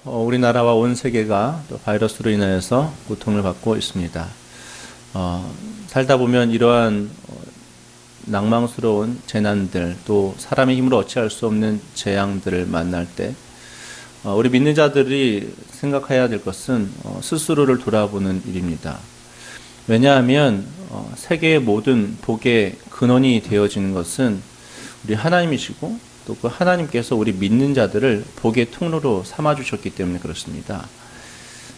우리나라와 온 세계가 또 바이러스로 인하여서 고통을 받고 있습니다. 살다 보면 이러한 낭망스러운 재난들, 또 사람의 힘으로 어찌할 수 없는 재앙들을 만날 때 우리 믿는 자들이 생각해야 될 것은 스스로를 돌아보는 일입니다. 왜냐하면 세계의 모든 복의 근원이 되어지는 것은 우리 하나님이시고, 또 그 하나님께서 우리 믿는 자들을 복의 통로로 삼아주셨기 때문에 그렇습니다.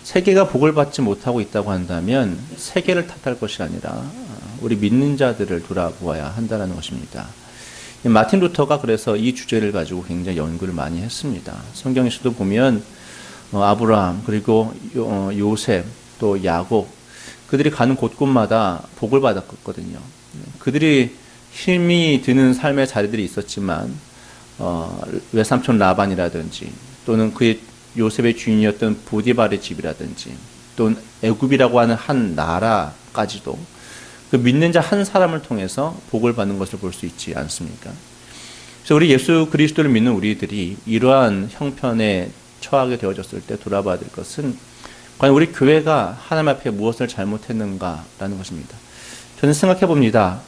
세계가 복을 받지 못하고 있다고 한다면 세계를 탓할 것이 아니라 우리 믿는 자들을 돌아보아야 한다는 것입니다. 마틴 루터가 그래서 이 주제를 가지고 굉장히 연구를 많이 했습니다. 성경에서도 보면 아브라함, 그리고 요셉, 또 야곱, 그들이 가는 곳곳마다 복을 받았거든요. 그들이 힘이 드는 삶의 자리들이 있었지만 외삼촌 라반이라든지, 또는 그의 요셉의 주인이었던 보디발의 집이라든지, 또는 애굽이라고 하는 한 나라까지도 그 믿는 자 한 사람을 통해서 복을 받는 것을 볼 수 있지 않습니까? 그래서 우리 예수 그리스도를 믿는 우리들이 이러한 형편에 처하게 되어졌을 때 돌아봐야 될 것은 과연 우리 교회가 하나님 앞에 무엇을 잘못했는가라는 것입니다. 저는 생각해 봅니다.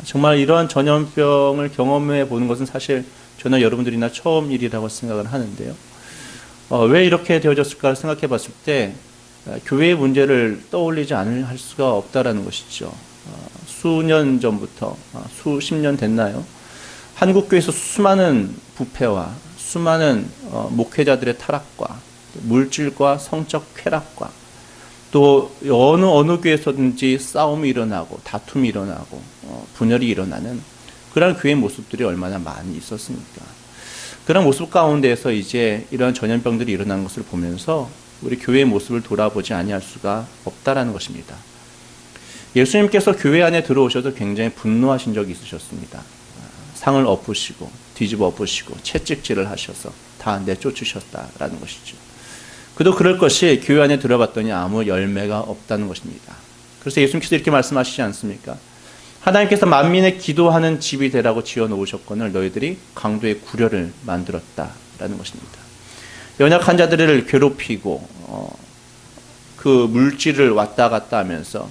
정말 이러한 전염병을 경험해 보는 것은 사실 저는 여러분들이나 처음 일이라고 생각을 하는데요. 왜 이렇게 되어졌을까 생각해 봤을 때 교회의 문제를 떠올리지 않을 수가 없다라는 것이죠. 수년 전부터, 수십 년 됐나요? 한국교회에서 수많은 부패와 수많은 목회자들의 타락과 물질과 성적 쾌락과, 또 어느 교회에서든지 싸움이 일어나고 다툼이 일어나고 분열이 일어나는 그런 교회의 모습들이 얼마나 많이 있었습니까? 그런 모습 가운데에서 이제 이런 전염병들이 일어난 것을 보면서 우리 교회의 모습을 돌아보지 아니할 수가 없다라는 것입니다. 예수님께서 교회 안에 들어오셔서 굉장히 분노하신 적이 있으셨습니다. 상을 엎으시고 뒤집어 엎으시고 채찍질을 하셔서 다 내쫓으셨다라는 것이죠. 그도 그럴 것이 교회 안에 들어봤더니 아무 열매가 없다는 것입니다. 그래서 예수님께서 이렇게 말씀하시지 않습니까? 하나님께서 만민의 기도하는 집이 되라고 지어놓으셨거늘 너희들이 강도의 구려를 만들었다라는 것입니다. 연약한 자들을 괴롭히고 그 물질을 왔다 갔다 하면서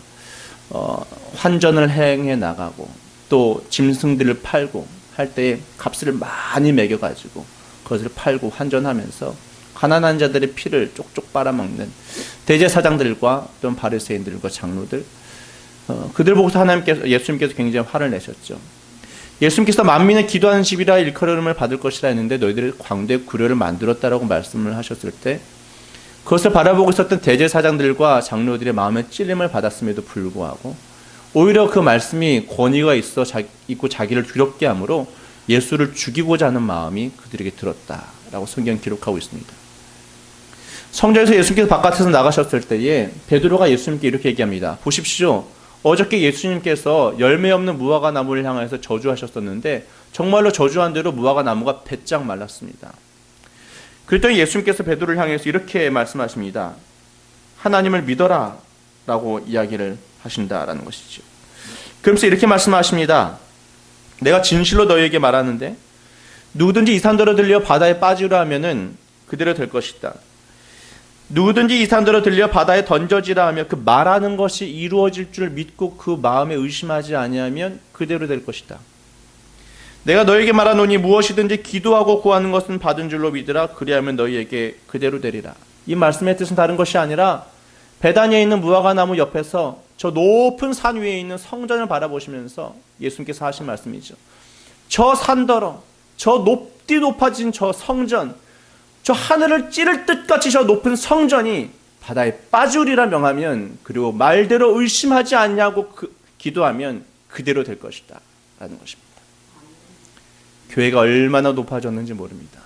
환전을 행해 나가고, 또 짐승들을 팔고 할 때에 값을 많이 매겨가지고 그것을 팔고 환전하면서 가난한 자들의 피를 쪽쪽 빨아먹는 대제사장들과 또는 바리새인들과 장로들, 그들 보고서 예수님께서 굉장히 화를 내셨죠. 예수님께서 만민의 기도하는 집이라 일컬음을 받을 것이라 했는데 너희들이 광대의 구려를 만들었다라고 말씀을 하셨을 때, 그것을 바라보고 있었던 대제사장들과 장로들의 마음에 찔림을 받았음에도 불구하고 오히려 그 말씀이 권위가 있고 자기를 두렵게 함으로 예수를 죽이고자 하는 마음이 그들에게 들었다라고 성경은 기록하고 있습니다. 성전에서 예수님께서 바깥에서 나가셨을 때에 베드로가 예수님께 이렇게 얘기합니다. 보십시오. 어저께 예수님께서 열매 없는 무화과 나무를 향해서 저주하셨었는데 정말로 저주한 대로 무화과 나무가 배짱 말랐습니다. 그랬더니 예수님께서 베드로를 향해서 이렇게 말씀하십니다. 하나님을 믿어라 라고 이야기를 하신다라는 것이죠. 그러면서 이렇게 말씀하십니다. 내가 진실로 너희에게 말하는데 누구든지 이 산더러 들려 바다에 빠지라 하면은 그대로 될 것이다. 누구든지 이 산더러 들려 바다에 던져지라 하며 그 말하는 것이 이루어질 줄 믿고 그 마음에 의심하지 아니하면 그대로 될 것이다. 내가 너에게 말하노니 무엇이든지 기도하고 구하는 것은 받은 줄로 믿으라. 그리하면 너희에게 그대로 되리라. 이 말씀의 뜻은 다른 것이 아니라 베다니에 있는 무화과 나무 옆에서 저 높은 산 위에 있는 성전을 바라보시면서 예수님께서 하신 말씀이죠. 저 산더러, 저 높아진 저 성전, 저 하늘을 찌를 듯 같이 저 높은 성전이 바다에 빠지리라 명하면, 그리고 말대로 의심하지 않냐고 기도하면 그대로 될 것이다 라는 것입니다. 교회가 얼마나 높아졌는지 모릅니다.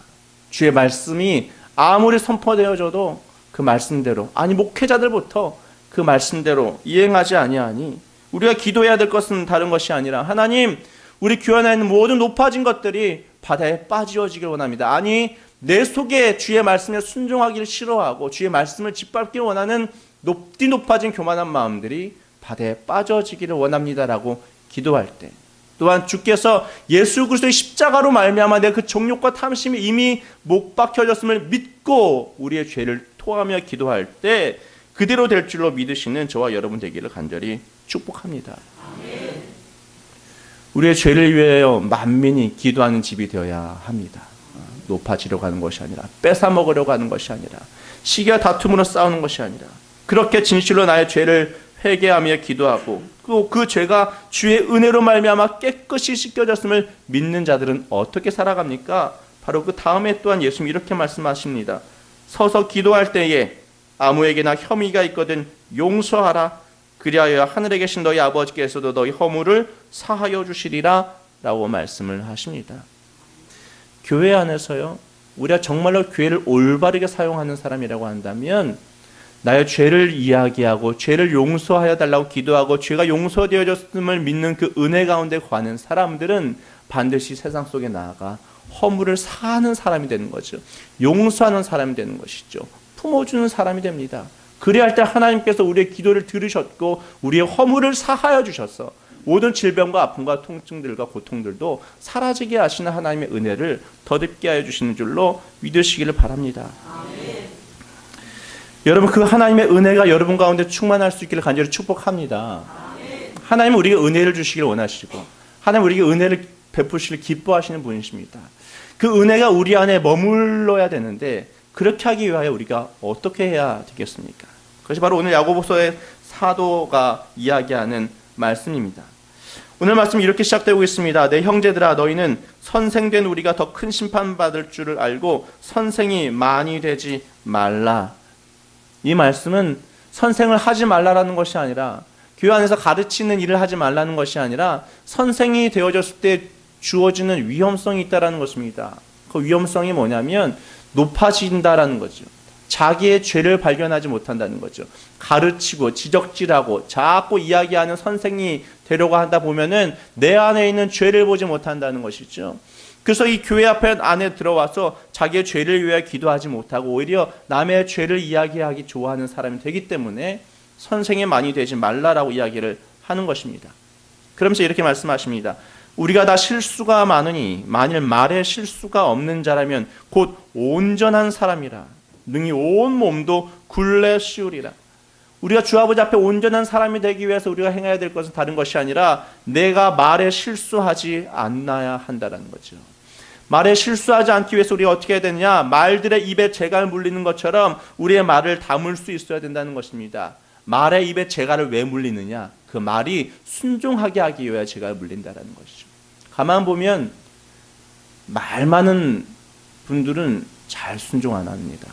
주의 말씀이 아무리 선포되어져도 그 말씀대로, 아니 목회자들부터 그 말씀대로 이행하지 아니하니 우리가 기도해야 될 것은 다른 것이 아니라 하나님, 우리 교회 안에 있는 모든 높아진 것들이 바다에 빠지어지길 원합니다. 아니 내 속에 주의 말씀에 순종하기를 싫어하고 주의 말씀을 짓밟기 원하는 높아진 교만한 마음들이 바다에 빠져지기를 원합니다라고 기도할 때 또한 주께서 예수 그리스도의 십자가로 말미암아 내 그 정욕과 탐심이 이미 못 박혀졌음을 믿고 우리의 죄를 토하며 기도할 때 그대로 될 줄로 믿으시는 저와 여러분 되기를 간절히 축복합니다. 우리의 죄를 위하여 만민이 기도하는 집이 되어야 합니다. 높아지려고 하는 것이 아니라, 뺏어 먹으려고 하는 것이 아니라, 시기와 다툼으로 싸우는 것이 아니라, 그렇게 진실로 나의 죄를 회개하며 기도하고 또 그 죄가 주의 은혜로 말미암아 깨끗이 씻겨졌음을 믿는 자들은 어떻게 살아갑니까? 바로 그 다음에 또한 예수님이 이렇게 말씀하십니다. 서서 기도할 때에 아무에게나 혐의가 있거든 용서하라. 그리하여 하늘에 계신 너희 아버지께서도 너희 허물을 사하여 주시리라 라고 말씀을 하십니다. 교회 안에서요, 우리가 정말로 교회를 올바르게 사용하는 사람이라고 한다면 나의 죄를 이야기하고 죄를 용서하여 달라고 기도하고 죄가 용서되어졌음을 믿는 그 은혜 가운데 가는 사람들은 반드시 세상 속에 나아가 허물을 사하는 사람이 되는 거죠. 용서하는 사람이 되는 것이죠. 품어주는 사람이 됩니다. 그래야 할 때 하나님께서 우리의 기도를 들으셨고 우리의 허물을 사하여 주셔서 모든 질병과 아픔과 통증들과 고통들도 사라지게 하시는 하나님의 은혜를 덧입게 하여 주시는 줄로 믿으시기를 바랍니다. 여러분, 그 하나님의 은혜가 여러분 가운데 충만할 수 있기를 간절히 축복합니다. 하나님은 우리에게 은혜를 주시기를 원하시고 하나님은 우리에게 은혜를 베푸시기를 기뻐하시는 분이십니다. 그 은혜가 우리 안에 머물러야 되는데 그렇게 하기 위하여 우리가 어떻게 해야 되겠습니까? 그것이 바로 오늘 야고보서의 사도가 이야기하는 말씀입니다. 오늘 말씀 이렇게 시작되고 있습니다. 내 형제들아, 너희는 선생된 우리가 더 큰 심판받을 줄을 알고 선생이 많이 되지 말라. 이 말씀은 선생을 하지 말라라는 것이 아니라, 교회 안에서 가르치는 일을 하지 말라는 것이 아니라 선생이 되어졌을 때 주어지는 위험성이 있다는 것입니다. 그 위험성이 뭐냐면 높아진다라는 거죠. 자기의 죄를 발견하지 못한다는 거죠. 가르치고 지적질하고 자꾸 이야기하는 선생이 되려고 하다 보면은 내 안에 있는 죄를 보지 못한다는 것이죠. 그래서 이 교회 앞에 안에 들어와서 자기의 죄를 위해 기도하지 못하고 오히려 남의 죄를 이야기하기 좋아하는 사람이 되기 때문에 선생이 많이 되지 말라라고 이야기를 하는 것입니다. 그러면서 이렇게 말씀하십니다. 우리가 다 실수가 많으니 만일 말에 실수가 없는 자라면 곧 온전한 사람이라 능히 온 몸도 굴레 씌우리라. 우리가 주 아버지 앞에 온전한 사람이 되기 위해서 우리가 행해야 될 것은 다른 것이 아니라 내가 말에 실수하지 않아야 한다는 거죠. 말에 실수하지 않기 위해서 우리가 어떻게 해야 되느냐? 말들의 입에 재갈 물리는 것처럼 우리의 말을 다물 수 있어야 된다는 것입니다. 말의 입에 재갈을 왜 물리느냐? 그 말이 순종하게 하기 위해 재갈을 물린다는 것이죠. 가만 보면 말 많은 분들은 잘 순종 안 합니다.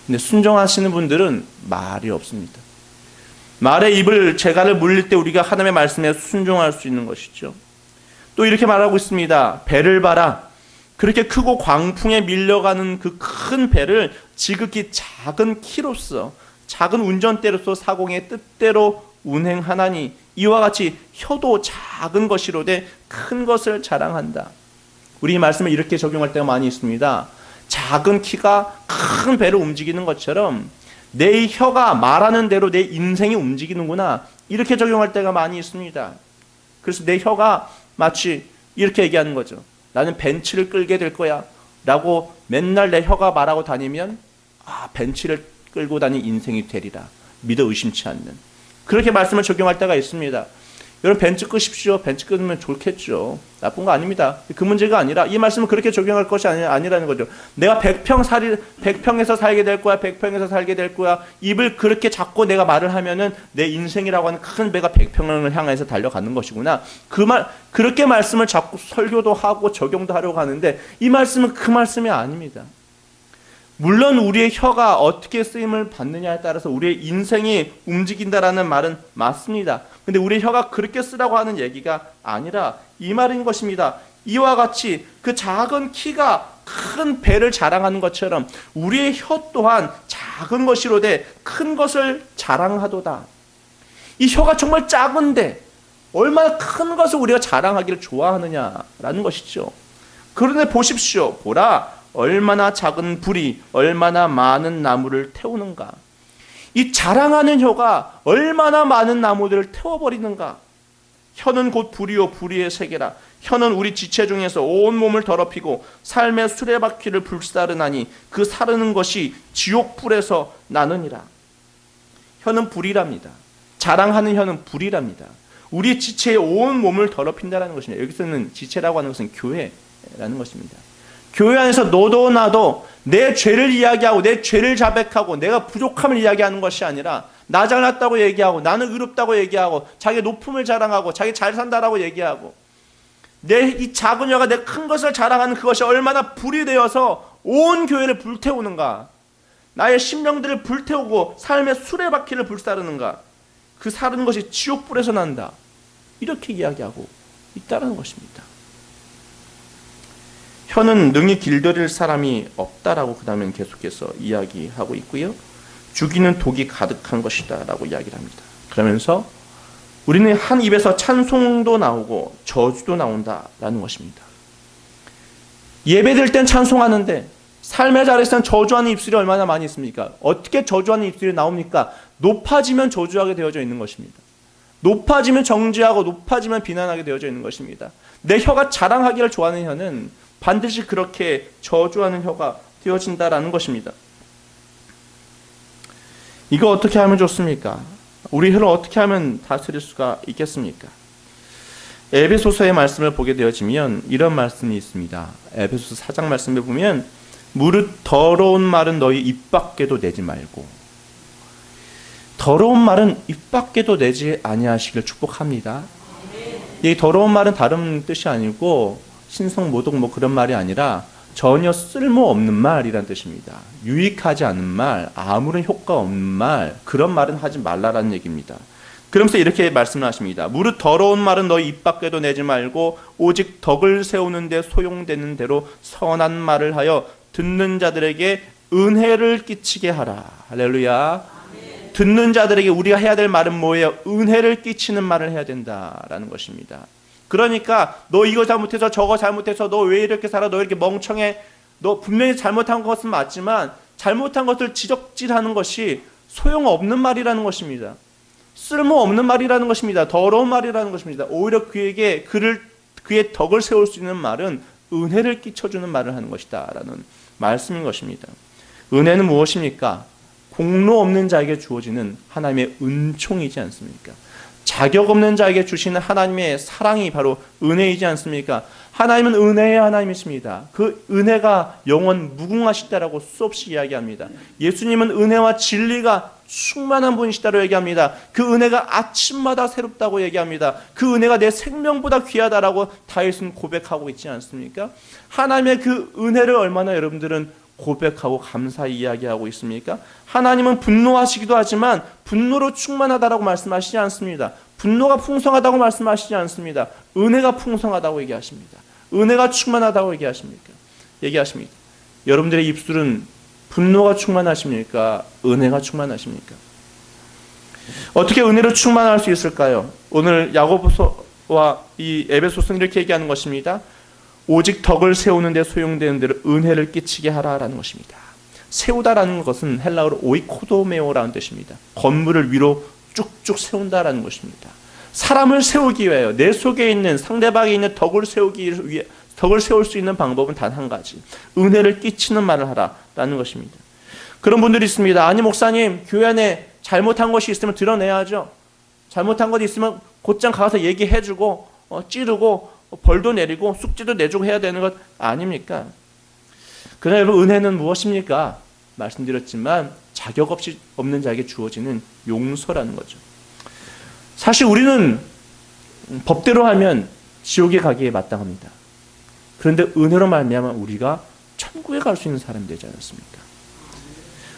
근데 순종하시는 분들은 말이 없습니다. 말의 입을 재갈을 물릴 때 우리가 하나님의 말씀에 순종할 수 있는 것이죠. 또 이렇게 말하고 있습니다. 배를 봐라. 그렇게 크고 광풍에 밀려가는 그 큰 배를 지극히 작은 키로서 작은 운전대로서 사공의 뜻대로 운행하나니 이와 같이 혀도 작은 것이로되 큰 것을 자랑한다. 우리 이 말씀을 이렇게 적용할 때가 많이 있습니다. 작은 키가 큰 배를 움직이는 것처럼 내 혀가 말하는 대로 내 인생이 움직이는구나. 이렇게 적용할 때가 많이 있습니다. 그래서 내 혀가 마치 이렇게 얘기하는 거죠. 나는 벤츠를 끌게 될 거야 라고 맨날 내 혀가 말하고 다니면 벤츠를 끌고 다니는 인생이 되리라. 믿어 의심치 않는. 그렇게 말씀을 적용할 때가 있습니다. 여러분 벤츠 끄십시오. 벤츠 끊으면 좋겠죠. 나쁜 거 아닙니다. 그 문제가 아니라 이 말씀은 그렇게 적용할 것이 아니라는 거죠. 내가 100평에서 살게 될 거야. 100평에서 살게 될 거야. 입을 그렇게 잡고 내가 말을 하면은 내 인생이라고 하는 큰 배가 100평을 향해서 달려가는 것이구나. 그렇게 말씀을 자꾸 설교도 하고 적용도 하려고 하는데 이 말씀은 그 말씀이 아닙니다. 물론 우리의 혀가 어떻게 쓰임을 받느냐에 따라서 우리의 인생이 움직인다라는 말은 맞습니다. 근데 우리의 혀가 그렇게 쓰라고 하는 얘기가 아니라 이 말인 것입니다. 이와 같이 그 작은 키가 큰 배를 자랑하는 것처럼 우리의 혀 또한 작은 것이로되 큰 것을 자랑하도다. 이 혀가 정말 작은데 얼마나 큰 것을 우리가 자랑하기를 좋아하느냐라는 것이죠. 그런데 보십시오. 보라. 얼마나 작은 불이 얼마나 많은 나무를 태우는가. 이 자랑하는 혀가 얼마나 많은 나무들을 태워버리는가. 혀는 곧 불이요 불의의 세계라. 혀는 우리 지체 중에서 온 몸을 더럽히고 삶의 수레바퀴를 불사르나니 그 사르는 것이 지옥불에서 나느니라. 혀는 불이랍니다. 자랑하는 혀는 불이랍니다. 우리 지체의 온 몸을 더럽힌다는 것입니다. 여기서는 지체라고 하는 것은 교회라는 것입니다. 교회 안에서 너도 나도 내 죄를 이야기하고 내 죄를 자백하고 내가 부족함을 이야기하는 것이 아니라 나 잘났다고 얘기하고 나는 의롭다고 얘기하고 자기 높음을 자랑하고 자기 잘 산다라고 얘기하고 내 이 작은 여가 내 큰 것을 자랑하는 그것이 얼마나 불이 되어서 온 교회를 불태우는가, 나의 심령들을 불태우고 삶의 수레바퀴를 불사르는가, 그 사르는 것이 지옥불에서 난다, 이렇게 이야기하고 있다는 것입니다. 혀는 능히 길들일 사람이 없다라고 그 다음엔 계속해서 이야기하고 있고요. 죽이는 독이 가득한 것이다 라고 이야기를 합니다. 그러면서 우리는 한 입에서 찬송도 나오고 저주도 나온다라는 것입니다. 예배드릴 땐 찬송하는데 삶의 자리에서는 저주하는 입술이 얼마나 많이 있습니까? 어떻게 저주하는 입술이 나옵니까? 높아지면 저주하게 되어져 있는 것입니다. 높아지면 정죄하고 높아지면 비난하게 되어져 있는 것입니다. 내 혀가 자랑하기를 좋아하는 혀는 반드시 그렇게 저주하는 혀가 되어진다라는 것입니다. 이거 어떻게 하면 좋습니까? 우리 혀를 어떻게 하면 다스릴 수가 있겠습니까? 에베소서의 말씀을 보게 되어지면 이런 말씀이 있습니다. 에베소서 4장 말씀에 보면 무릇 더러운 말은 너희 입 밖에도 내지 말고, 더러운 말은 입 밖에도 내지 아니하시길 축복합니다. 이 더러운 말은 다른 뜻이 아니고 신성 모독 뭐 그런 말이 아니라 전혀 쓸모없는 말이란 뜻입니다. 유익하지 않은 말, 아무런 효과 없는 말, 그런 말은 하지 말라라는 얘기입니다. 그러면서 이렇게 말씀을 하십니다. 무릇 더러운 말은 너희 입 밖에도 내지 말고 오직 덕을 세우는 데 소용되는 대로 선한 말을 하여 듣는 자들에게 은혜를 끼치게 하라. 할렐루야. 아멘. 듣는 자들에게 우리가 해야 될 말은 뭐예요? 은혜를 끼치는 말을 해야 된다라는 것입니다. 그러니까 너 이거 잘못해서 저거 잘못해서 너 왜 이렇게 살아? 너 이렇게 멍청해? 너 분명히 잘못한 것은 맞지만 잘못한 것을 지적질하는 것이 소용없는 말이라는 것입니다. 쓸모없는 말이라는 것입니다. 더러운 말이라는 것입니다. 오히려 그의 덕을 세울 수 있는 말은 은혜를 끼쳐주는 말을 하는 것이다 라는 말씀인 것입니다. 은혜는 무엇입니까? 공로 없는 자에게 주어지는 하나님의 은총이지 않습니까? 자격 없는 자에게 주시는 하나님의 사랑이 바로 은혜이지 않습니까? 하나님은 은혜의 하나님이십니다. 그 은혜가 영원 무궁하시다라고 수없이 이야기합니다. 예수님은 은혜와 진리가 충만한 분이시다고 얘기합니다. 그 은혜가 아침마다 새롭다고 얘기합니다. 그 은혜가 내 생명보다 귀하다라고 다윗은 고백하고 있지 않습니까? 하나님의 그 은혜를 얼마나 여러분들은 고백하고 감사히 이야기하고 있습니까? 하나님은 분노하시기도 하지만 분노로 충만하다라고 말씀하시지 않습니다. 분노가 풍성하다고 말씀하시지 않습니다. 은혜가 풍성하다고 얘기하십니다. 은혜가 충만하다고 얘기하십니다. 여러분들의 입술은 분노가 충만하십니까? 은혜가 충만하십니까? 어떻게 은혜로 충만할 수 있을까요? 오늘 야고보서와 이 에베소서는 이렇게 얘기하는 것입니다. 오직 덕을 세우는 데 소용되는 대로 은혜를 끼치게 하라라는 것입니다. 세우다라는 것은 헬라어로 오이코도메오라는 뜻입니다. 건물을 위로 쭉쭉 세운다라는 것입니다. 사람을 세우기 위하여 내 속에 있는 상대방에 있는 덕을 세울 수 있는 방법은 단 한 가지, 은혜를 끼치는 말을 하라라는 것입니다. 그런 분들이 있습니다. 아니 목사님, 교회 안에 잘못한 것이 있으면 드러내야죠. 잘못한 것이 있으면 곧장 가서 얘기해주고 찌르고 벌도 내리고 숙제도 내주고 해야 되는 것 아닙니까? 그러나 여러분, 은혜는 무엇입니까? 말씀드렸지만 자격 없이 없는 자에게 주어지는 용서라는 거죠. 사실 우리는 법대로 하면 지옥에 가기에 마땅합니다. 그런데 은혜로 말미암아 우리가 천국에 갈 수 있는 사람이 되지 않았습니까?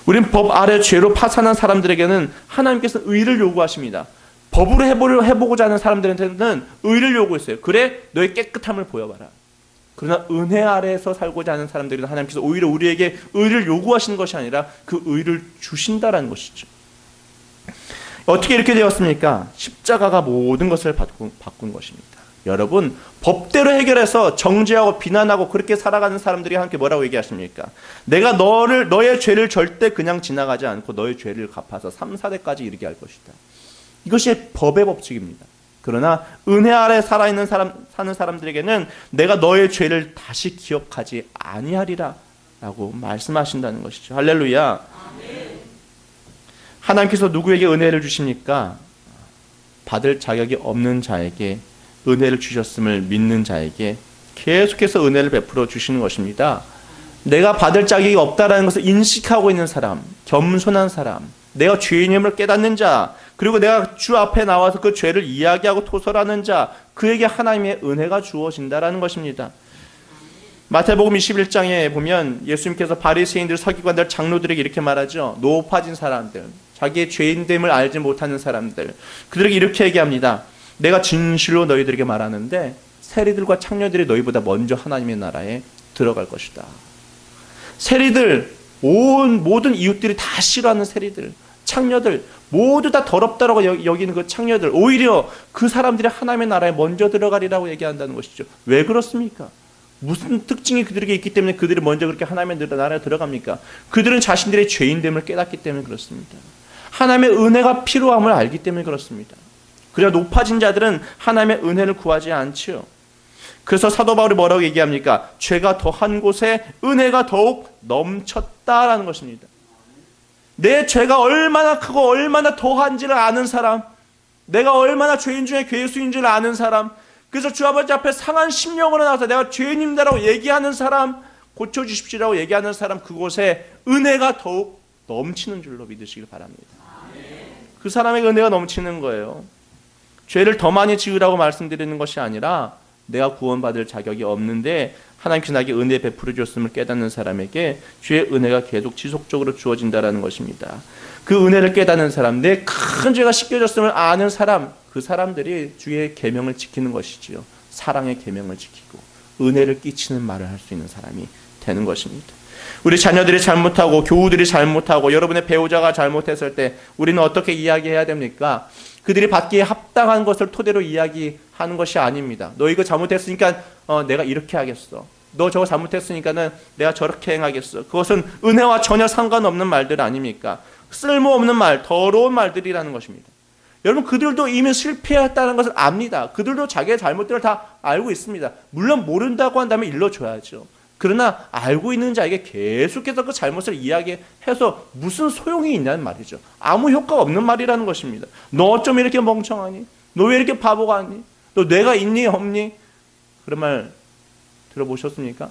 우리는 법 아래 죄로 파산한 사람들에게는 하나님께서 의를 요구하십니다. 법으로 해보고자 하는 사람들한테는 의를 요구했어요. 그래, 너의 깨끗함을 보여봐라. 그러나 은혜 아래에서 살고자 하는 사람들은 하나님께서 오히려 우리에게 의를 요구하시는 것이 아니라 그 의를 주신다라는 것이죠. 어떻게 이렇게 되었습니까? 십자가가 모든 것을 바꾼 것입니다. 여러분, 법대로 해결해서 정죄하고 비난하고 그렇게 살아가는 사람들이 함께 뭐라고 얘기하십니까? 내가 너의 죄를 절대 그냥 지나가지 않고 너의 죄를 갚아서 3, 4대까지 이르게 할 것이다. 이것이 법의 법칙입니다. 그러나 은혜 아래 살아있는 사는 사람들에게는 내가 너의 죄를 다시 기억하지 아니하리라 라고 말씀하신다는 것이죠. 할렐루야. 하나님께서 누구에게 은혜를 주십니까? 받을 자격이 없는 자에게 은혜를 주셨음을 믿는 자에게 계속해서 은혜를 베풀어 주시는 것입니다. 내가 받을 자격이 없다라는 것을 인식하고 있는 사람, 겸손한 사람, 내가 죄인임을 깨닫는 자, 그리고 내가 주 앞에 나와서 그 죄를 이야기하고 토설하는 자, 그에게 하나님의 은혜가 주어진다라는 것입니다. 마태복음 21장에 보면 예수님께서 바리새인들, 서기관들, 장로들에게 이렇게 말하죠. 높아진 사람들, 자기의 죄인됨을 알지 못하는 사람들, 그들에게 이렇게 얘기합니다. 내가 진실로 너희들에게 말하는데 세리들과 창녀들이 너희보다 먼저 하나님의 나라에 들어갈 것이다. 세리들, 모든 이웃들이 다 싫어하는 세리들, 창녀들, 모두 다 더럽다라고 여기는 그 창녀들, 오히려 그 사람들이 하나님의 나라에 먼저 들어가리라고 얘기한다는 것이죠. 왜 그렇습니까? 무슨 특징이 그들에게 있기 때문에 그들이 먼저 그렇게 하나님의 나라에 들어갑니까? 그들은 자신들의 죄인됨을 깨닫기 때문에 그렇습니다. 하나님의 은혜가 필요함을 알기 때문에 그렇습니다. 그래야 높아진 자들은 하나님의 은혜를 구하지 않지요. 그래서 사도 바울이 뭐라고 얘기합니까? 죄가 더한 곳에 은혜가 더욱 넘쳤다라는 것입니다. 내 죄가 얼마나 크고 얼마나 더한지를 아는 사람, 내가 얼마나 죄인 중에 괴수인지를 아는 사람, 그래서 주 아버지 앞에 상한 심령으로 나와서 내가 죄인입니다라고 얘기하는 사람, 고쳐주십시오라고 얘기하는 사람, 그곳에 은혜가 더욱 넘치는 줄로 믿으시길 바랍니다. 그 사람에게 은혜가 넘치는 거예요. 죄를 더 많이 지으라고 말씀드리는 것이 아니라 내가 구원받을 자격이 없는데 하나님께서 나에게 은혜 베풀어 주셨음을 깨닫는 사람에게 주의 은혜가 계속 지속적으로 주어진다는 것입니다. 그 은혜를 깨닫는 사람, 내 큰 죄가 씻겨졌음을 아는 사람, 그 사람들이 주의 계명을 지키는 것이지요. 사랑의 계명을 지키고 은혜를 끼치는 말을 할 수 있는 사람이 되는 것입니다. 우리 자녀들이 잘못하고 교우들이 잘못하고 여러분의 배우자가 잘못했을 때 우리는 어떻게 이야기해야 됩니까? 그들이 받기에 합당한 것을 토대로 이야기하는 것이 아닙니다. 너 이거 잘못했으니까 내가 이렇게 하겠어. 너 저거 잘못했으니까는 내가 저렇게 행하겠어. 그것은 은혜와 전혀 상관없는 말들 아닙니까? 쓸모없는 말, 더러운 말들이라는 것입니다. 여러분, 그들도 이미 실패했다는 것을 압니다. 그들도 자기의 잘못들을 다 알고 있습니다. 물론 모른다고 한다면 일러줘야죠. 그러나 알고 있는 자에게 계속해서 그 잘못을 이야기해서 무슨 소용이 있냐는 말이죠. 아무 효과가 없는 말이라는 것입니다. 너 어쩜 이렇게 멍청하니? 너 왜 이렇게 바보가 아니? 너 뇌가 있니 없니? 그런 말 들어보셨습니까?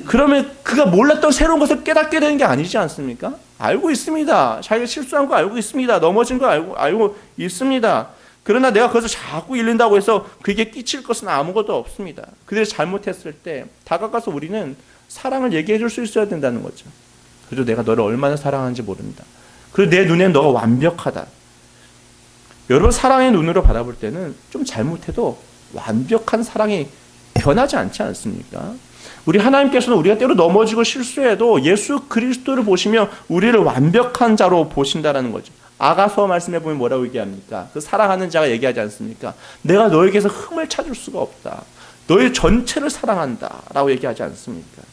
그러면 그가 몰랐던 새로운 것을 깨닫게 되는 게 아니지 않습니까? 알고 있습니다. 자기가 실수한 거 알고 있습니다. 넘어진 거 알고 있습니다. 그러나 내가 그것을 자꾸 잃는다고 해서 그에게 끼칠 것은 아무것도 없습니다. 그들이 잘못했을 때 다가가서 우리는 사랑을 얘기해 줄 수 있어야 된다는 거죠. 그래도 내가 너를 얼마나 사랑하는지 모른다. 그리고 내 눈엔 너가 완벽하다. 여러분, 사랑의 눈으로 바라볼 때는 좀 잘못해도 완벽한 사랑이 변하지 않지 않습니까? 우리 하나님께서는 우리가 때로 넘어지고 실수해도 예수 그리스도를 보시며 우리를 완벽한 자로 보신다는 거죠. 아가서 말씀해 보면 뭐라고 얘기합니까? 그 사랑하는 자가 얘기하지 않습니까? 내가 너에게서 흠을 찾을 수가 없다. 너의 전체를 사랑한다 라고 얘기하지 않습니까?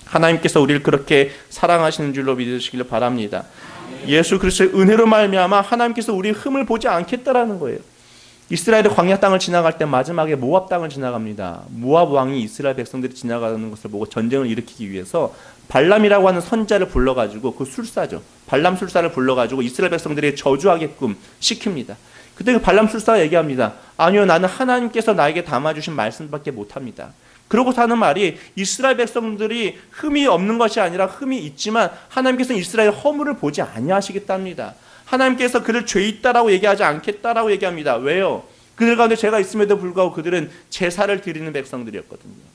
하나님께서 우리를 그렇게 사랑하시는 줄로 믿으시기를 바랍니다. 예수 그리스도의 은혜로 말미암아 하나님께서 우리의 흠을 보지 않겠다라는 거예요. 이스라엘의 광야 땅을 지나갈 때 마지막에 모압 땅을 지나갑니다. 모압 왕이 이스라엘 백성들이 지나가는 것을 보고 전쟁을 일으키기 위해서 발람이라고 하는 선자를 불러가지고, 그 술사죠. 발람 술사를 불러가지고 이스라엘 백성들이 저주하게끔 시킵니다. 그때 그 발람 술사가 얘기합니다. 아니요, 나는 하나님께서 나에게 담아주신 말씀밖에 못합니다. 그러고 하는 말이 이스라엘 백성들이 흠이 없는 것이 아니라 흠이 있지만 하나님께서는 이스라엘 허물을 보지 아니하시겠답니다. 하나님께서 그를 죄 있다라고 얘기하지 않겠다라고 얘기합니다. 왜요? 그들 가운데 죄가 있음에도 불구하고 그들은 제사를 드리는 백성들이었거든요.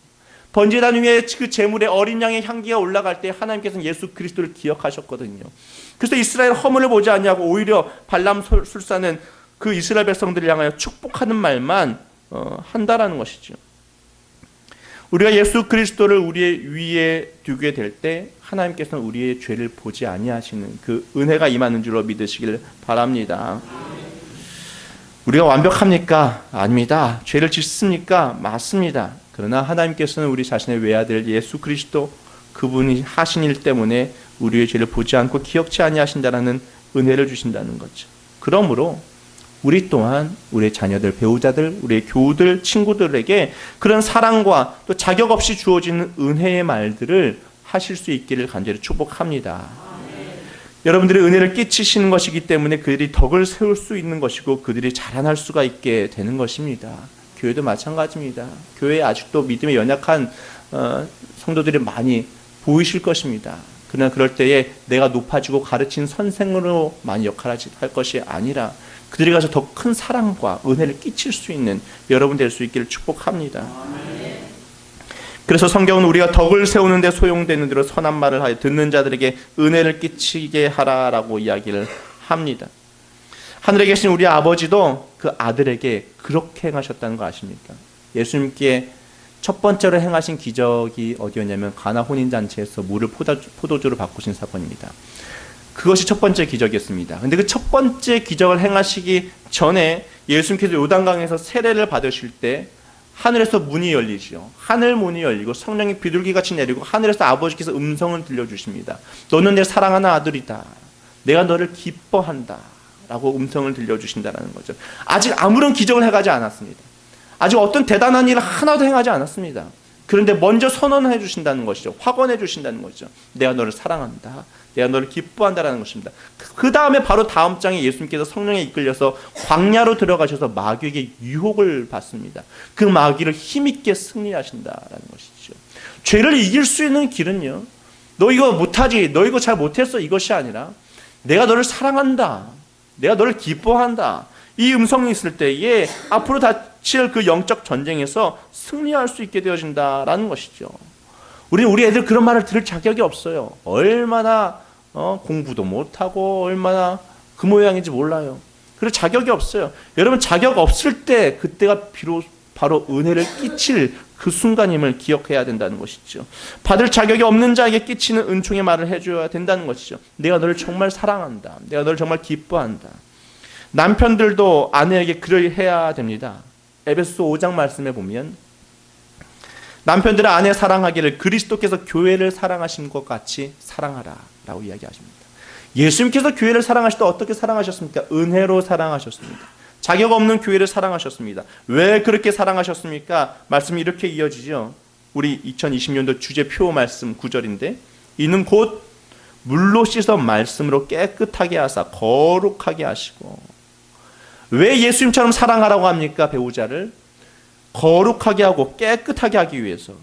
번제단 위에 그 제물의 어린 양의 향기가 올라갈 때 하나님께서는 예수 그리스도를 기억하셨거든요. 그래서 이스라엘 허물을 보지 아니하고 오히려 발람 술사는 그 이스라엘 백성들을 향하여 축복하는 말만 한다라는 것이죠. 우리가 예수 그리스도를 우리의 위에 두게 될 때 하나님께서는 우리의 죄를 보지 아니하시는 그 은혜가 임하는 줄로 믿으시길 바랍니다. 우리가 완벽합니까? 아닙니다. 죄를 짓습니까? 맞습니다. 그러나 하나님께서는 우리 자신의 외아들 예수 그리스도, 그분이 하신 일 때문에 우리의 죄를 보지 않고 기억치 아니하신다라는 은혜를 주신다는 거죠. 그러므로 우리 또한 우리의 자녀들, 배우자들, 우리의 교우들, 친구들에게 그런 사랑과 또 자격 없이 주어지는 은혜의 말들을 하실 수 있기를 간절히 축복합니다. 여러분들이 은혜를 끼치시는 것이기 때문에 그들이 덕을 세울 수 있는 것이고 그들이 자라날 수가 있게 되는 것입니다. 교회도 마찬가지입니다. 교회에 아직도 믿음에 연약한 성도들이 많이 보이실 것입니다. 그러나 그럴 때에 내가 높아지고 가르친 선생으로 많이 역할을 할 것이 아니라 그들이 가서 더 큰 사랑과 은혜를 끼칠 수 있는 여러분 될 수 있기를 축복합니다. 그래서 성경은 우리가 덕을 세우는 데 소용되는 대로 선한 말을 하여 듣는 자들에게 은혜를 끼치게 하라라고 이야기를 합니다. 하늘에 계신 우리 아버지도 그 아들에게 그렇게 행하셨다는 거 아십니까? 예수님께 첫 번째로 행하신 기적이 어디였냐면 가나 혼인잔치에서 물을 포도주로 바꾸신 사건입니다. 그것이 첫 번째 기적이었습니다. 근데 그 첫 번째 기적을 행하시기 전에 예수님께서 요단강에서 세례를 받으실 때 하늘에서 문이 열리죠. 하늘 문이 열리고 성령이 비둘기같이 내리고 하늘에서 아버지께서 음성을 들려주십니다. 너는 내 사랑하는 아들이다. 내가 너를 기뻐한다. 라고 음성을 들려주신다는 거죠. 아직 아무런 기적을 해가지 않았습니다. 아직 어떤 대단한 일을 하나도 행하지 않았습니다. 그런데 먼저 선언해 주신다는 것이죠. 확언해 주신다는 것이죠. 내가 너를 사랑한다. 내가 너를 기뻐한다라는 것입니다. 그 다음에 바로 다음 장에 예수님께서 성령에 이끌려서 광야로 들어가셔서 마귀에게 유혹을 받습니다. 그 마귀를 힘있게 승리하신다라는 것이죠. 죄를 이길 수 있는 길은요, 너 이거 못하지, 너 이거 잘 못했어, 이것이 아니라 내가 너를 사랑한다, 내가 너를 기뻐한다, 이 음성이 있을 때에 앞으로 닥칠 그 영적 전쟁에서 승리할 수 있게 되어진다라는 것이죠. 우리 애들 그런 말을 들을 자격이 없어요. 얼마나 공부도 못하고 얼마나 그 모양인지 몰라요. 그럴 자격이 없어요. 여러분, 자격 없을 때 그때가 비로 바로 은혜를 끼칠 그 순간임을 기억해야 된다는 것이죠. 받을 자격이 없는 자에게 끼치는 은총의 말을 해줘야 된다는 것이죠. 내가 너를 정말 사랑한다. 내가 너를 정말 기뻐한다. 남편들도 아내에게 그러해야 됩니다. 에베소서 5장 말씀에 보면 남편들은 아내 사랑하기를 그리스도께서 교회를 사랑하신 것 같이 사랑하라 라고 이야기하십니다. 예수님께서 교회를 사랑하실 때 어떻게 사랑하셨습니까? 은혜로 사랑하셨습니다. 자격 없는 교회를 사랑하셨습니다. 왜 그렇게 사랑하셨습니까? 말씀이 이렇게 이어지죠. 우리 2020년도 주제표 말씀 9절인데 이는 곧 물로 씻어 말씀으로 깨끗하게 하사 거룩하게 하시고. 왜 예수님처럼 사랑하라고 합니까? 배우자를 거룩하게 하고 깨끗하게 하기 위해서,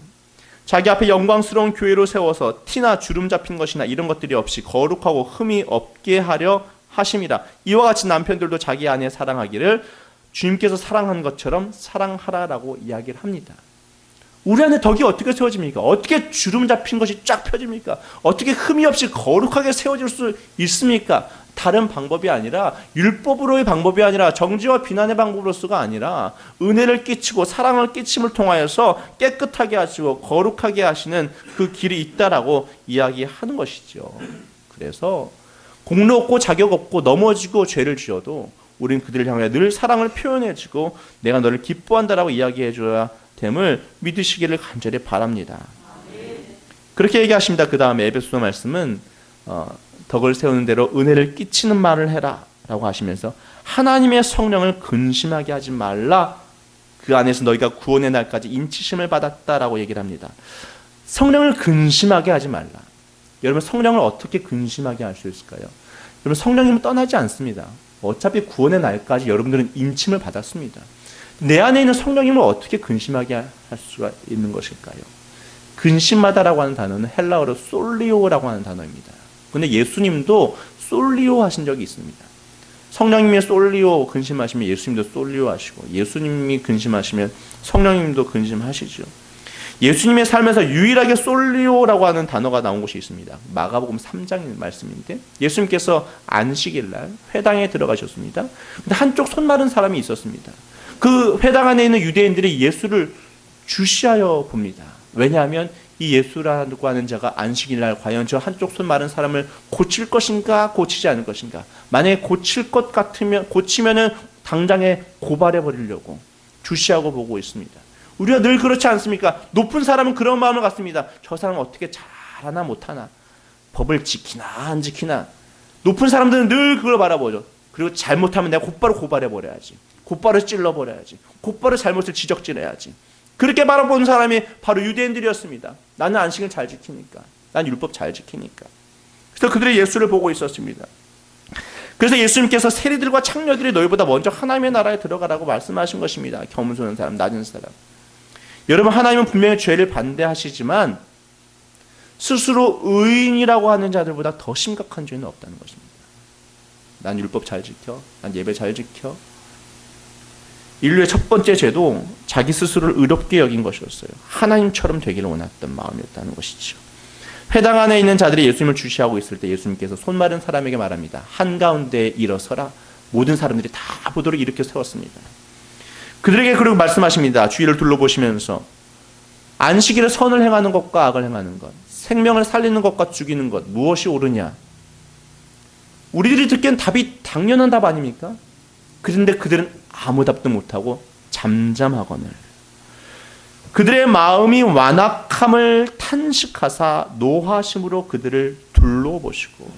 자기 앞에 영광스러운 교회로 세워서 티나 주름 잡힌 것이나 이런 것들이 없이 거룩하고 흠이 없게 하려 하심이라. 이와 같이 남편들도 자기 아내 사랑하기를 주님께서 사랑한 것처럼 사랑하라라고 이야기를 합니다. 우리 안에 덕이 어떻게 세워집니까? 어떻게 주름 잡힌 것이 쫙 펴집니까? 어떻게 흠이 없이 거룩하게 세워질 수 있습니까? 다른 방법이 아니라, 율법으로의 방법이 아니라, 정죄와 비난의 방법으로서가 아니라 은혜를 끼치고 사랑을 끼침을 통하여서 깨끗하게 하시고 거룩하게 하시는 그 길이 있다라고 이야기하는 것이죠. 그래서 공로 없고 자격 없고 넘어지고 죄를 지어도 우리는 그들을 향해 늘 사랑을 표현해주고 내가 너를 기뻐한다라고 이야기해줘야 됨을 믿으시기를 간절히 바랍니다. 그렇게 얘기하십니다. 그 다음에 에베소서 말씀은 덕을 세우는 대로 은혜를 끼치는 말을 해라 라고 하시면서 하나님의 성령을 근심하게 하지 말라. 그 안에서 너희가 구원의 날까지 인치심을 받았다라고 얘기를 합니다. 성령을 근심하게 하지 말라. 여러분, 성령을 어떻게 근심하게 할 수 있을까요? 여러분, 성령님은 떠나지 않습니다. 어차피 구원의 날까지 여러분들은 인침을 받았습니다. 내 안에 있는 성령님을 어떻게 근심하게 할 수가 있는 것일까요? 근심하다라고 하는 단어는 헬라어로 솔리오라고 하는 단어입니다. 근데 예수님도 솔리오 하신 적이 있습니다. 성령님이 솔리오 근심하시면 예수님도 솔리오 하시고, 예수님이 근심하시면 성령님도 근심하시죠. 예수님의 삶에서 유일하게 솔리오라고 하는 단어가 나온 곳이 있습니다. 마가복음 3장 말씀인데 예수님께서 안식일 날 회당에 들어가셨습니다. 근데 한쪽 손 마른 사람이 있었습니다. 그 회당 안에 있는 유대인들이 예수를 주시하여 봅니다. 왜냐하면 이 예수라고 하는 자가 안식일날 과연 저 한쪽 손 마른 사람을 고칠 것인가 고치지 않을 것인가, 만약에 고칠 것 같으면 고치면은 당장에 고발해 버리려고 주시하고 보고 있습니다. 우리가 늘 그렇지 않습니까? 높은 사람은 그런 마음을 갖습니다. 저 사람은 어떻게 잘하나 못하나, 법을 지키나 안 지키나. 높은 사람들은 늘 그걸 바라보죠. 그리고 잘못하면 내가 곧바로 고발해버려야지. 곧바로 찔러버려야지. 곧바로 잘못을 지적질해야지. 그렇게 바라본 사람이 바로 유대인들이었습니다. 나는 안식을 잘 지키니까. 난 율법 잘 지키니까. 그래서 그들이 예수를 보고 있었습니다. 그래서 예수님께서 세리들과 창녀들이 너희보다 먼저 하나님의 나라에 들어가라고 말씀하신 것입니다. 겸손한 사람, 낮은 사람. 여러분, 하나님은 분명히 죄를 반대하시지만 스스로 의인이라고 하는 자들보다 더 심각한 죄는 없다는 것입니다. 난 율법 잘 지켜. 난 예배 잘 지켜. 인류의 첫 번째 죄도 자기 스스로를 의롭게 여긴 것이었어요. 하나님처럼 되기를 원했던 마음이었다는 것이죠. 회당 안에 있는 자들이 예수님을 주시하고 있을 때 예수님께서 손 마른 사람에게 말합니다. 한가운데에 일어서라. 모든 사람들이 다 보도록 일으켜 세웠습니다. 그들에게 그리고 말씀하십니다. 주위를 둘러보시면서 안식일에 선을 행하는 것과 악을 행하는 것, 생명을 살리는 것과 죽이는 것, 무엇이 옳으냐? 우리들이 듣기엔 답이 당연한 답 아닙니까? 그런데 그들은 아무 답도 못하고 잠잠하거늘 그들의 마음이 완악함을 탄식하사 노하심으로 그들을 둘러보시고,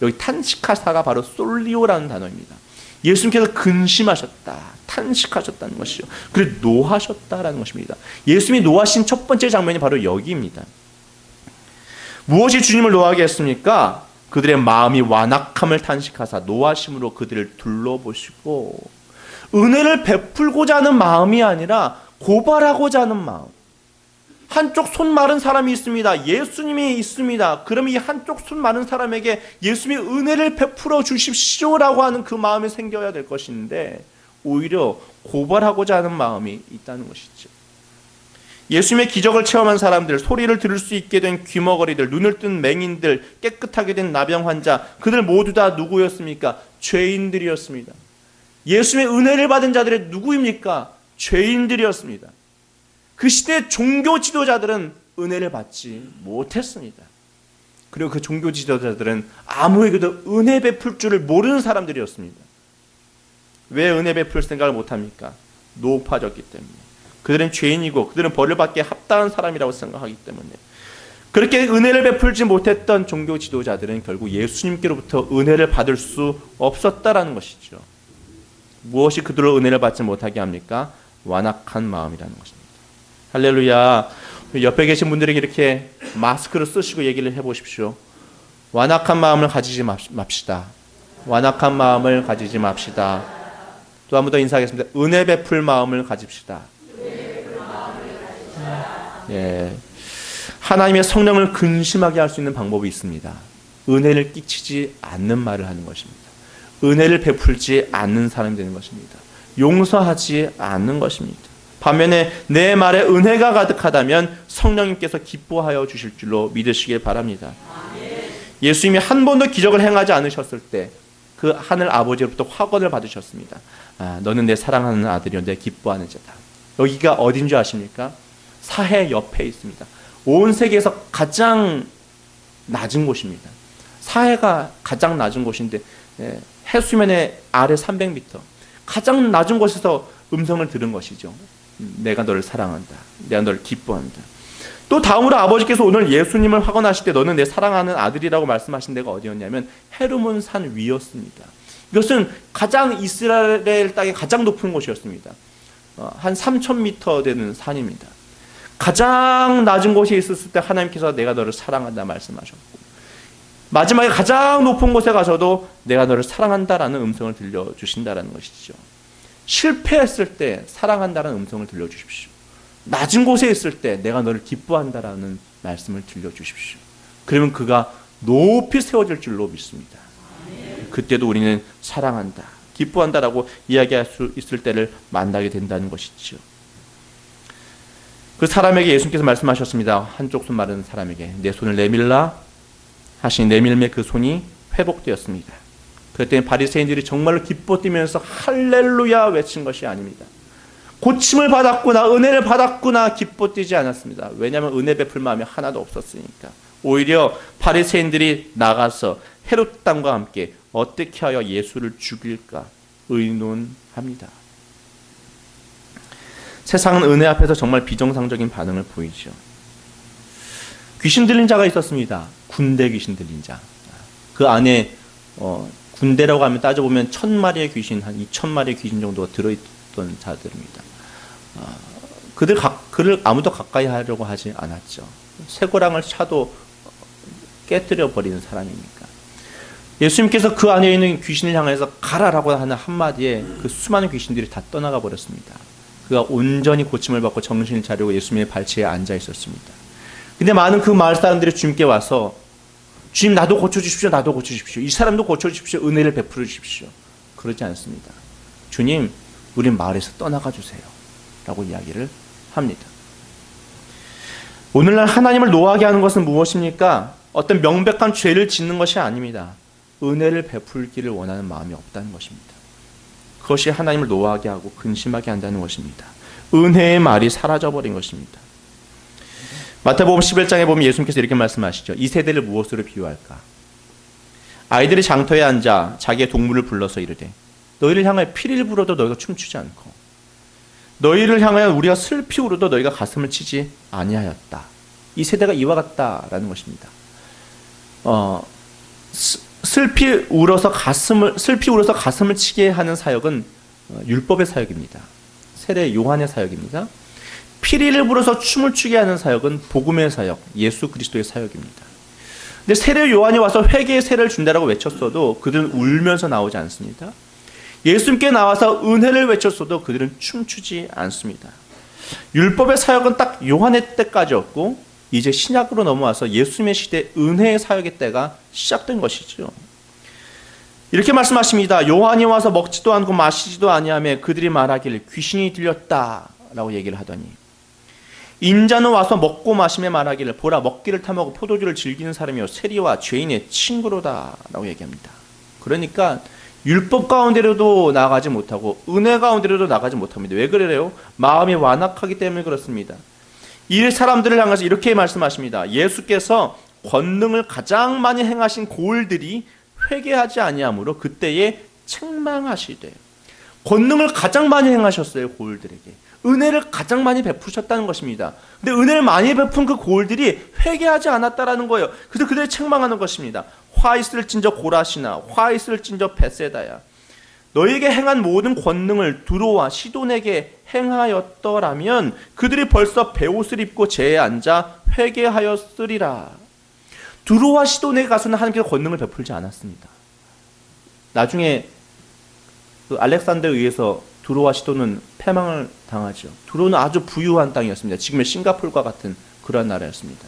여기 탄식하사가 바로 솔리오라는 단어입니다. 예수님께서 근심하셨다, 탄식하셨다는 것이죠. 그리고 노하셨다라는 것입니다. 예수님이 노하신 첫 번째 장면이 바로 여기입니다. 무엇이 주님을 노하게 했습니까? 그들의 마음이 완악함을 탄식하사 노하심으로 그들을 둘러보시고, 은혜를 베풀고자 하는 마음이 아니라 고발하고자 하는 마음. 한쪽 손 마른 사람이 있습니다. 예수님이 있습니다. 그러면 이 한쪽 손 마른 사람에게 예수님이 은혜를 베풀어 주십시오라고 하는 그 마음이 생겨야 될 것인데, 오히려 고발하고자 하는 마음이 있다는 것이죠. 예수님의 기적을 체험한 사람들, 소리를 들을 수 있게 된 귀머거리들, 눈을 뜬 맹인들, 깨끗하게 된 나병 환자, 그들 모두 다 누구였습니까? 죄인들이었습니다. 예수님의 은혜를 받은 자들이 누구입니까? 죄인들이었습니다. 그 시대의 종교 지도자들은 은혜를 받지 못했습니다. 그리고 그 종교 지도자들은 아무에게도 은혜 베풀 줄을 모르는 사람들이었습니다. 왜 은혜 베풀 생각을 못합니까? 높아졌기 때문에. 그들은 죄인이고 그들은 벌을 받기에 합당한 사람이라고 생각하기 때문에. 그렇게 은혜를 베풀지 못했던 종교 지도자들은 결국 예수님께로부터 은혜를 받을 수 없었다라는 것이죠. 무엇이 그들로 은혜를 받지 못하게 합니까? 완악한 마음이라는 것입니다. 할렐루야. 옆에 계신 분들에게 이렇게 마스크를 쓰시고 얘기를 해보십시오. 완악한 마음을 가지지 맙시다. 완악한 마음을 가지지 맙시다. 또 한 번 더 인사하겠습니다. 은혜 베풀 마음을 가집시다. 예. 하나님의 성령을 근심하게 할 수 있는 방법이 있습니다. 은혜를 끼치지 않는 말을 하는 것입니다. 은혜를 베풀지 않는 사람이 되는 것입니다. 용서하지 않는 것입니다. 반면에 내 말에 은혜가 가득하다면 성령님께서 기뻐하여 주실 줄로 믿으시길 바랍니다. 예수님이 한 번도 기적을 행하지 않으셨을 때 그 하늘 아버지로부터 확언을 받으셨습니다. 아, 너는 내 사랑하는 아들이요 내 기뻐하는 자다. 여기가 어딘 줄 아십니까? 사해 옆에 있습니다. 온 세계에서 가장 낮은 곳입니다. 사해가 가장 낮은 곳인데 해수면의 아래 300m 가장 낮은 곳에서 음성을 들은 것이죠. 내가 너를 사랑한다. 내가 너를 기뻐한다. 또 다음으로 아버지께서 오늘 예수님을 확언하실 때 너는 내 사랑하는 아들이라고 말씀하신 데가 어디였냐면 헤르몬 산 위였습니다. 이것은 가장 이스라엘 땅의 가장 높은 곳이었습니다. 한 3,000m 되는 산입니다. 가장 낮은 곳에 있었을 때 하나님께서 내가 너를 사랑한다 말씀하셨고, 마지막에 가장 높은 곳에 가서도 내가 너를 사랑한다라는 음성을 들려주신다라는 것이죠. 실패했을 때 사랑한다라는 음성을 들려주십시오. 낮은 곳에 있을 때 내가 너를 기뻐한다라는 말씀을 들려주십시오. 그러면 그가 높이 세워질 줄로 믿습니다. 그때도 우리는 사랑한다, 기뻐한다라고 이야기할 수 있을 때를 만나게 된다는 것이죠. 그 사람에게 예수님께서 말씀하셨습니다. 한쪽 손 마른 사람에게 내 손을 내밀라 하시니 내밀매 그 손이 회복되었습니다. 그랬더니 바리새인들이 정말로 기뻐 뛰면서 할렐루야 외친 것이 아닙니다. 고침을 받았구나, 은혜를 받았구나 기뻐 뛰지 않았습니다. 왜냐하면 은혜 베풀 마음이 하나도 없었으니까. 오히려 바리새인들이 나가서 헤롯 땅과 함께 어떻게 하여 예수를 죽일까 의논합니다. 세상은 은혜 앞에서 정말 비정상적인 반응을 보이죠. 귀신 들린 자가 있었습니다. 군대 귀신 들린 자. 그 안에 군대라고 하면 따져보면 1000마리의 귀신, 한 2000마리의 귀신 정도가 들어있던 자들입니다. 그를 아무도 가까이 하려고 하지 않았죠. 쇠고랑을 차도 깨뜨려 버리는 사람이니까. 예수님께서 그 안에 있는 귀신을 향해서 가라라고 하는 한마디에 그 수많은 귀신들이 다 떠나가 버렸습니다. 그가 온전히 고침을 받고 정신을 차리고 예수님의 발치에 앉아 있었습니다. 근데 많은 그 마을 사람들이 주님께 와서 주님 나도 고쳐주십시오. 나도 고쳐주십시오. 이 사람도 고쳐주십시오. 은혜를 베풀어 주십시오. 그러지 않습니다. 주님 우리 마을에서 떠나가 주세요. 라고 이야기를 합니다. 오늘날 하나님을 노하게 하는 것은 무엇입니까? 어떤 명백한 죄를 짓는 것이 아닙니다. 은혜를 베풀기를 원하는 마음이 없다는 것입니다. 그것이 하나님을 노하게 하고 근심하게 한다는 것입니다. 은혜의 말이 사라져버린 것입니다. 마태복음 11장에 보면 예수님께서 이렇게 말씀하시죠. 이 세대를 무엇으로 비유할까? 아이들이 장터에 앉아 자기의 동물을 불러서 이르되 너희를 향하여 피리를 불어도 너희가 춤추지 않고 너희를 향하여 우리가 슬피 울어도 너희가 가슴을 치지 아니하였다. 이 세대가 이와 같다라는 것입니다. 슬피 울어서 가슴을 치게 하는 사역은 율법의 사역입니다. 세례 요한의 사역입니다. 피리를 불어서 춤을 추게 하는 사역은 복음의 사역, 예수 그리스도의 사역입니다. 근데 세례 요한이 와서 회개의 세례를 준다라고 외쳤어도 그들은 울면서 나오지 않습니다. 예수님께 나와서 은혜를 외쳤어도 그들은 춤추지 않습니다. 율법의 사역은 딱 요한의 때까지였고 이제 신약으로 넘어와서 예수님의 시대 은혜의 사역의 때가 시작된 것이죠. 이렇게 말씀하십니다. 요한이 와서 먹지도 않고 마시지도 아니하며 그들이 말하기를 귀신이 들렸다라고 얘기를 하더니 인자는 와서 먹고 마시며 말하기를 보라 먹기를 탐하고 포도주를 즐기는 사람이요 세리와 죄인의 친구로다라고 얘기합니다. 그러니까 율법 가운데로도 나가지 못하고 은혜 가운데로도 나가지 못합니다. 왜 그래요? 마음이 완악하기 때문에 그렇습니다. 이 사람들을 향해서 이렇게 말씀하십니다. 예수께서 권능을 가장 많이 행하신 고을들이 회개하지 아니하므로 그때에 책망하시되 권능을 가장 많이 행하셨어요. 고을들에게 은혜를 가장 많이 베푸셨다는 것입니다. 근데 은혜를 많이 베푼 그 고을들이 회개하지 않았다라는 거예요. 그래서 그들을 책망하는 것입니다. 화 있을진저 고라시나 화 있을진저 벳세다야 너희에게 행한 모든 권능을 두로와 시돈에게 행하였더라면 그들이 벌써 베옷을 입고 제에 앉아 회개하였으리라. 두로와 시돈에게 가서는 하나님께서 권능을 베풀지 않았습니다. 나중에 그 알렉산더에 의해서 두로와 시돈은 패망을 당하죠. 두로는 아주 부유한 땅이었습니다. 지금의 싱가포르와 같은 그런 나라였습니다.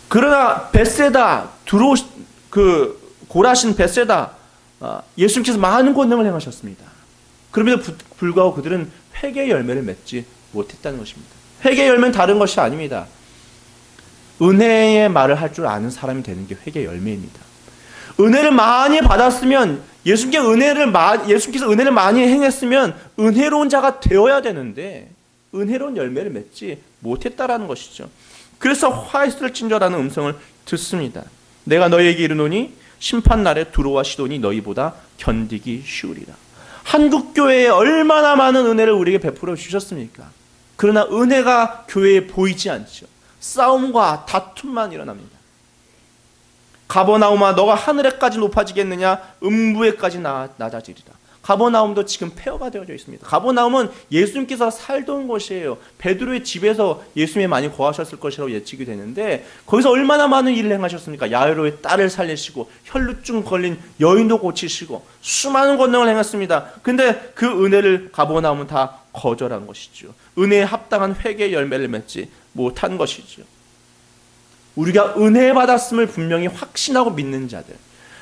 그러나 벳세다, 두로 고라신 벳세다 예수님께서 많은 권능을 행하셨습니다. 그럼에도 불구하고 그들은 회개의 열매를 맺지 못했다는 것입니다. 회개의 열매는 다른 것이 아닙니다. 은혜의 말을 할 줄 아는 사람이 되는 게 회개의 열매입니다. 은혜를 많이 받았으면 예수님께서 은혜를 많이 행했으면 은혜로운 자가 되어야 되는데 은혜로운 열매를 맺지 못했다라는 것이죠. 그래서 화 있을진저라는 음성을 듣습니다. 내가 너희에게 이르노니 심판날에 두로와 시돈이 너희보다 견디기 쉬우리라. 한국교회에 얼마나 많은 은혜를 우리에게 베풀어 주셨습니까? 그러나 은혜가 교회에 보이지 않죠. 싸움과 다툼만 일어납니다. 가버나움아 너가 하늘에까지 높아지겠느냐 음부에까지 낮아지리라. 가버나움도 지금 폐허가 되어져 있습니다. 가버나움은 예수님께서 살던 곳이에요. 베드로의 집에서 예수님이 많이 거하셨을 것이라고 예측이 되는데 거기서 얼마나 많은 일을 행하셨습니까? 야이로의 딸을 살리시고 혈루증 걸린 여인도 고치시고 수많은 권능을 행했습니다. 근데 그 은혜를 가버나움은 다 거절한 것이죠. 은혜에 합당한 회개의 열매를 맺지 못한 것이죠. 우리가 은혜 받았음을 분명히 확신하고 믿는 자들,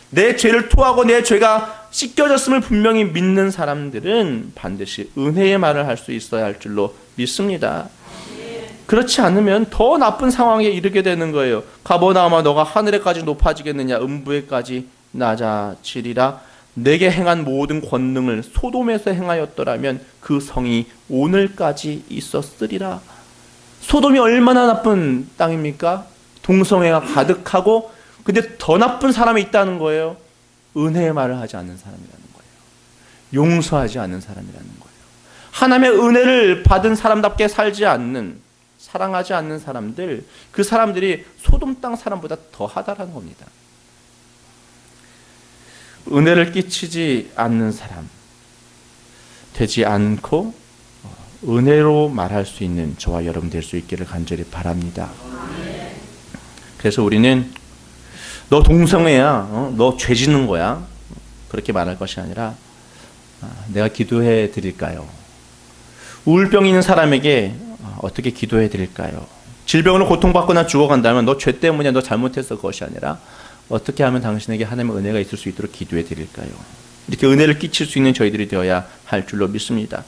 내 죄를 토하고 내 죄가 씻겨졌음을 분명히 믿는 사람들은 반드시 은혜의 말을 할 수 있어야 할 줄로 믿습니다. 그렇지 않으면 더 나쁜 상황에 이르게 되는 거예요. 가버나움아 너가 하늘에까지 높아지겠느냐 음부에까지 낮아지리라. 내게 행한 모든 권능을 소돔에서 행하였더라면 그 성이 오늘까지 있었으리라. 소돔이 얼마나 나쁜 땅입니까? 동성애가 가득하고 근데 더 나쁜 사람이 있다는 거예요. 은혜의 말을 하지 않는 사람이라는 거예요. 용서하지 않는 사람이라는 거예요. 하나님의 은혜를 받은 사람답게 살지 않는, 사랑하지 않는 사람들, 그 사람들이 소돔 땅 사람보다 더 하다라는 겁니다. 은혜를 끼치지 않는 사람 되지 않고 은혜로 말할 수 있는 저와 여러분 될 수 있기를 간절히 바랍니다. 그래서 우리는 너 동성애야, 너 죄 짓는 거야, 그렇게 말할 것이 아니라 내가 기도해 드릴까요? 우울병이 있는 사람에게 어떻게 기도해 드릴까요? 질병으로 고통받거나 죽어간다면 너 죄 때문이야, 너 잘못했어, 그것이 아니라 어떻게 하면 당신에게 하나님의 은혜가 있을 수 있도록 기도해 드릴까요? 이렇게 은혜를 끼칠 수 있는 저희들이 되어야 할 줄로 믿습니다.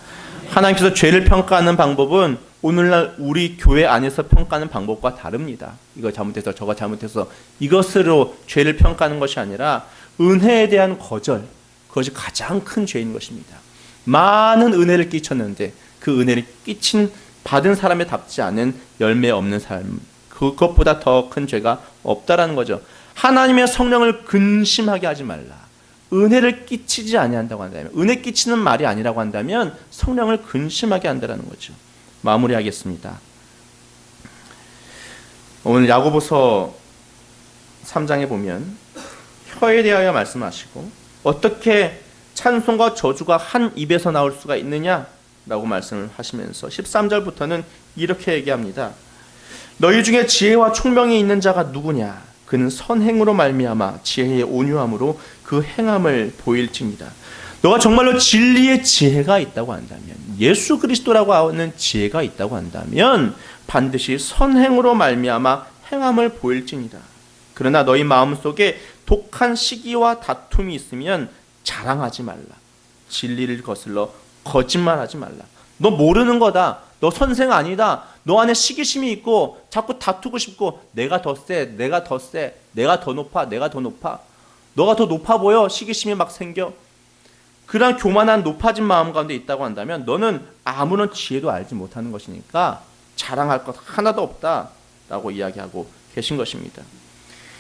하나님께서 죄를 평가하는 방법은 오늘날 우리 교회 안에서 평가하는 방법과 다릅니다. 이거 잘못해서 저거 잘못해서 이것으로 죄를 평가하는 것이 아니라 은혜에 대한 거절, 그것이 가장 큰 죄인 것입니다. 많은 은혜를 끼쳤는데 그 은혜를 받은 사람에 답지 않은 열매 없는 삶, 그것보다 더 큰 죄가 없다라는 거죠. 하나님의 성령을 근심하게 하지 말라. 은혜를 끼치지 아니한다고 한다면, 은혜 끼치는 말이 아니라고 한다면 성령을 근심하게 한다는 거죠. 마무리하겠습니다. 오늘 야고보서 3장에 보면 혀에 대하여 말씀하시고 어떻게 찬송과 저주가 한 입에서 나올 수가 있느냐라고 말씀을 하시면서 13절부터는 이렇게 얘기합니다. 너희 중에 지혜와 총명이 있는 자가 누구냐? 그는 선행으로 말미암아 지혜의 온유함으로 그 행함을 보일지니라. 너가 정말로 진리의 지혜가 있다고 한다면, 예수 그리스도라고 하는 지혜가 있다고 한다면 반드시 선행으로 말미암아 행함을 보일지니라. 그러나 너희 마음속에 독한 시기와 다툼이 있으면 자랑하지 말라. 진리를 거슬러 거짓말하지 말라. 너 모르는 거다. 너 선생 아니다. 너 안에 시기심이 있고 자꾸 다투고 싶고 내가 더 세, 내가 더 세, 내가 더 높아, 내가 더 높아. 너가 더 높아 보여. 시기심이 막 생겨. 그런 교만한 높아진 마음 가운데 있다고 한다면 너는 아무런 지혜도 알지 못하는 것이니까 자랑할 것 하나도 없다라고 이야기하고 계신 것입니다.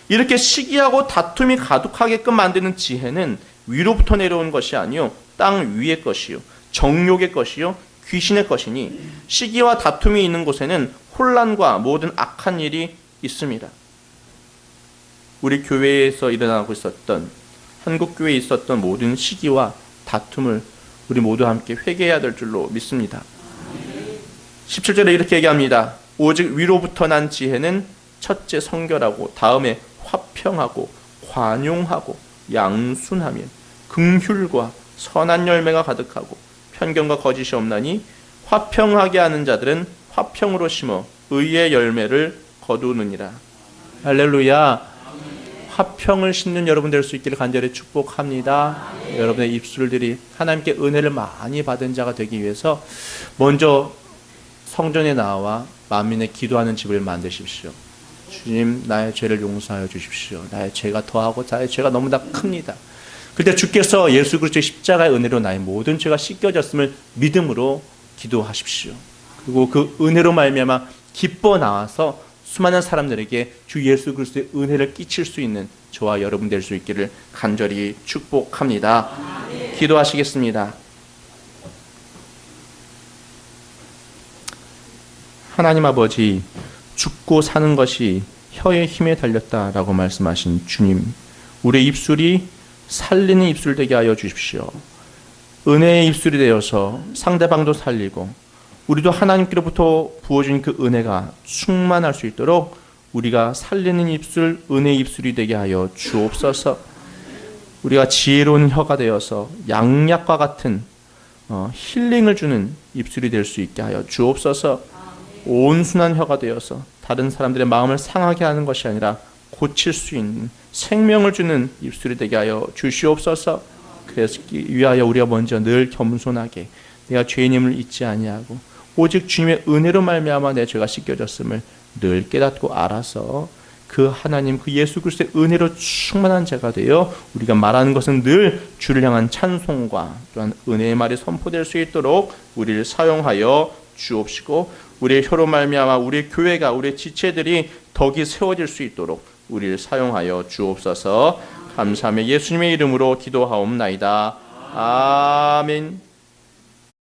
이렇게 시기하고 다툼이 가득하게끔 만드는 지혜는 위로부터 내려온 것이 아니요 땅 위의 것이요 정욕의 것이요 귀신의 것이니 시기와 다툼이 있는 곳에는 혼란과 모든 악한 일이 있습니다. 우리 교회에서 일어나고 있었던, 한국교회에 있었던 모든 시기와 다툼을 우리 모두 함께 회개해야 될 줄로 믿습니다. 17절에 이렇게 얘기합니다. 오직 위로부터 난 지혜는 첫째 성결하고 다음에 화평하고 관용하고 양순하며 긍휼과 선한 열매가 가득하고 편견과 거짓이 없나니 화평하게 하는 자들은 화평으로 심어 의의 열매를 거두느니라. 할렐루야. 화평을 심는 여러분 될 수 있기를 간절히 축복합니다. 여러분의 입술들이 하나님께 은혜를 많이 받은 자가 되기 위해서 먼저 성전에 나와 만민의 기도하는 집을 만드십시오. 주님, 나의 죄를 용서하여 주십시오. 나의 죄가 더하고 나의 죄가 너무나 큽니다. 그때 주께서 예수 그리스도의 십자가의 은혜로 나의 모든 죄가 씻겨졌음을 믿음으로 기도하십시오. 그리고 그 은혜로 말미암아 기뻐 나와서 수많은 사람들에게 주 예수 그리스도의 은혜를 끼칠 수 있는 저와 여러분 될 수 있기를 간절히 축복합니다. 기도하시겠습니다. 하나님 아버지, 죽고 사는 것이 혀의 힘에 달렸다라고 말씀하신 주님, 우리의 입술이 살리는 입술 되게 하여 주십시오. 은혜의 입술이 되어서 상대방도 살리고 우리도 하나님께로부터 부어준 그 은혜가 충만할 수 있도록 우리가 살리는 입술, 은혜의 입술이 되게 하여 주옵소서. 우리가 지혜로운 혀가 되어서 양약과 같은 힐링을 주는 입술이 될 수 있게 하여 주옵소서. 온순한 혀가 되어서 다른 사람들의 마음을 상하게 하는 것이 아니라 고칠 수 있는 생명을 주는 입술이 되게 하여 주시옵소서. 그래서 위하여 우리가 먼저 늘 겸손하게 내가 죄인임을 잊지 아니하고 오직 주님의 은혜로 말미암아 내 죄가 씻겨졌음을 늘 깨닫고 알아서 그 하나님, 그 예수 그리스도의 은혜로 충만한 자가 되어 우리가 말하는 것은 늘 주를 향한 찬송과 또한 은혜의 말이 선포될 수 있도록 우리를 사용하여 주옵시고 우리의 혀로 말미암아 우리의 교회가, 우리의 지체들이 덕이 세워질 수 있도록 우리를 사용하여 주옵소서. 감사하며 예수님의 이름으로 기도하옵나이다. 아멘.